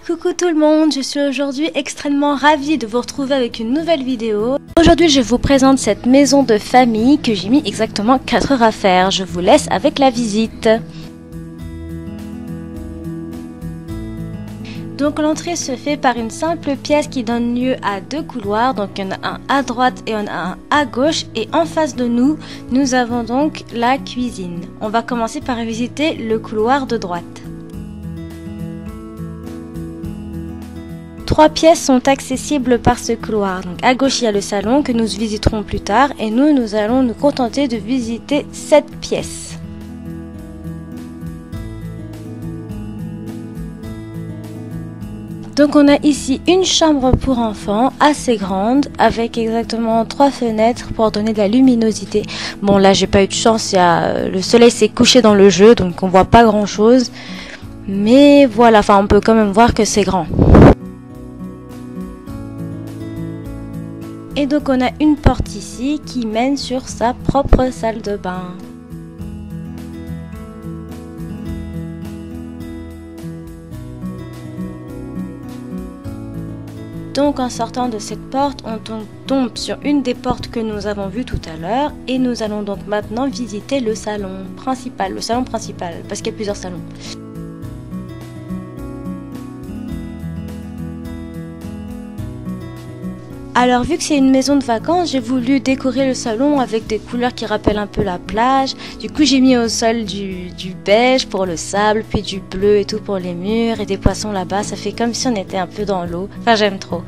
Coucou tout le monde, je suis aujourd'hui extrêmement ravie de vous retrouver avec une nouvelle vidéo. Aujourd'hui je vous présente cette maison de famille que j'ai mis exactement 4 heures à faire. Je vous laisse avec la visite. Donc l'entrée se fait par une simple pièce qui donne lieu à 2 couloirs. Donc il y en a un à droite et il y en a un à gauche. Et en face de nous, nous avons donc la cuisine. On va commencer par visiter le couloir de droite. 3 pièces sont accessibles par ce couloir. Donc à gauche, il y a le salon que nous visiterons plus tard. Et nous allons nous contenter de visiter cette pièce. Donc on a ici une chambre pour enfants assez grande avec exactement 3 fenêtres pour donner de la luminosité. Bon là j'ai pas eu de chance, le soleil s'est couché dans le jeu donc on voit pas grand chose. Mais voilà, enfin on peut quand même voir que c'est grand. Et donc on a une porte ici qui mène sur sa propre salle de bain. Donc en sortant de cette porte, on tombe sur une des portes que nous avons vues tout à l'heure et nous allons donc maintenant visiter le salon principal, parce qu'il y a plusieurs salons. Alors vu que c'est une maison de vacances, j'ai voulu décorer le salon avec des couleurs qui rappellent un peu la plage. Du coup j'ai mis au sol du beige pour le sable, puis du bleu et tout pour les murs et des poissons là-bas. Ça fait comme si on était un peu dans l'eau. Enfin j'aime trop.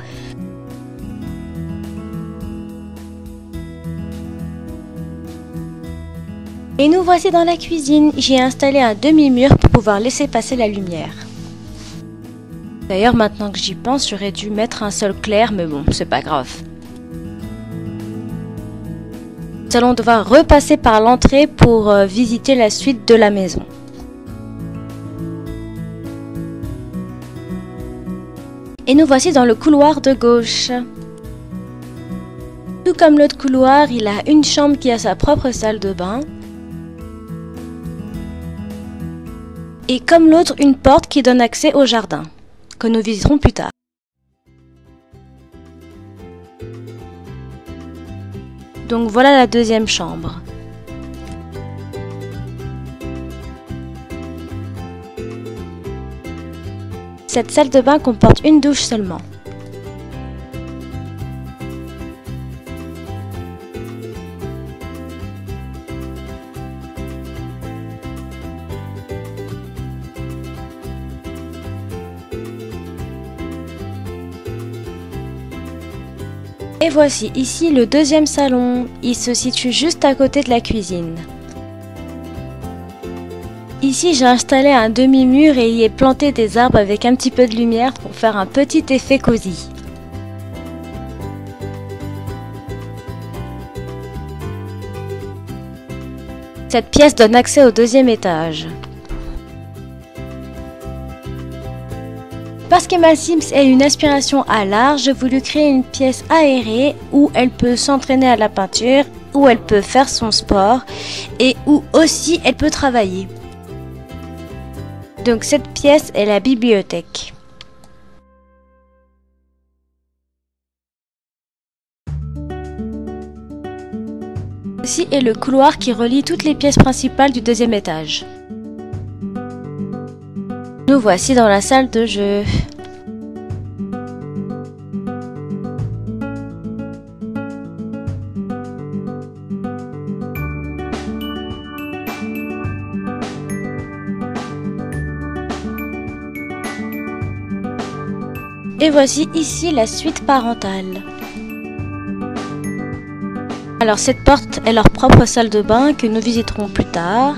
Et nous voici dans la cuisine. J'ai installé un demi-mur pour pouvoir laisser passer la lumière. D'ailleurs, maintenant que j'y pense, j'aurais dû mettre un sol clair, mais bon, c'est pas grave. Nous allons devoir repasser par l'entrée pour visiter la suite de la maison. Et nous voici dans le couloir de gauche. Tout comme l'autre couloir, il a une chambre qui a sa propre salle de bain. Et comme l'autre, une porte qui donne accès au jardin, que nous visiterons plus tard. Donc voilà la deuxième chambre. Cette salle de bain comporte une douche seulement. Et voici ici le deuxième salon. Il se situe juste à côté de la cuisine. Ici j'ai installé un demi-mur et y ai planté des arbres avec un petit peu de lumière pour faire un petit effet cosy. Cette pièce donne accès au deuxième étage. Parce qu'Emma Sims est une inspiration à l'art, j'ai voulu créer une pièce aérée où elle peut s'entraîner à la peinture, où elle peut faire son sport et où aussi elle peut travailler. Donc cette pièce est la bibliothèque. Ici est le couloir qui relie toutes les pièces principales du deuxième étage. Nous voici dans la salle de jeu. Et voici ici la suite parentale. Alors cette porte est leur propre salle de bain que nous visiterons plus tard.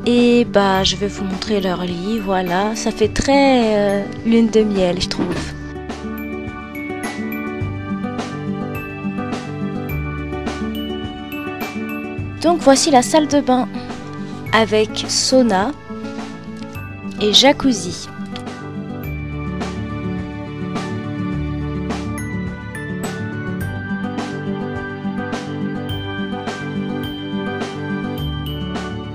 Et bah je vais vous montrer leur lit, voilà, ça fait très lune de miel je trouve. Donc voici la salle de bain avec sauna et jacuzzi.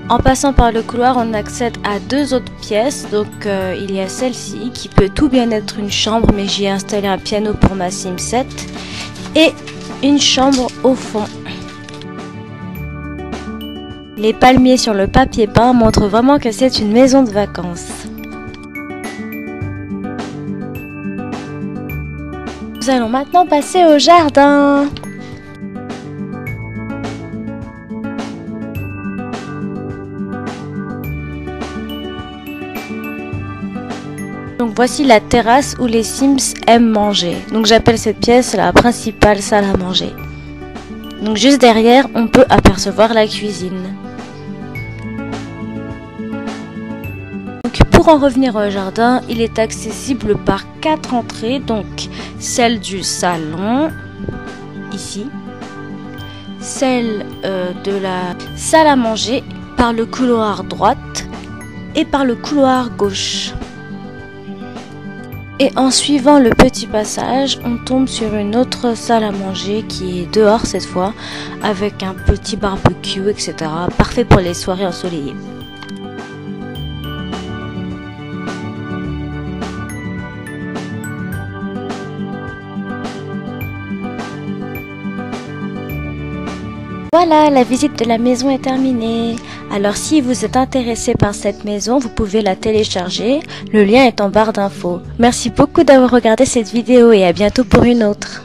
En passant par le couloir, on accède à 2 autres pièces. Donc il y a celle-ci qui peut tout bien être une chambre, mais j'y ai installé un piano pour ma Sim 7 et une chambre au fond. Les palmiers sur le papier peint montrent vraiment que c'est une maison de vacances. Nous allons maintenant passer au jardin. Donc voici la terrasse où les Sims aiment manger. Donc j'appelle cette pièce la principale salle à manger. Donc juste derrière, on peut apercevoir la cuisine. Donc pour en revenir au jardin, il est accessible par 4 entrées. Donc celle du salon, ici. Celle de la salle à manger par le couloir droite et par le couloir gauche. Et en suivant le petit passage, on tombe sur une autre salle à manger qui est dehors cette fois, avec un petit barbecue, etc. Parfait pour les soirées ensoleillées. Voilà, la visite de la maison est terminée. Alors si vous êtes intéressé par cette maison, vous pouvez la télécharger. Le lien est en barre d'infos. Merci beaucoup d'avoir regardé cette vidéo et à bientôt pour une autre.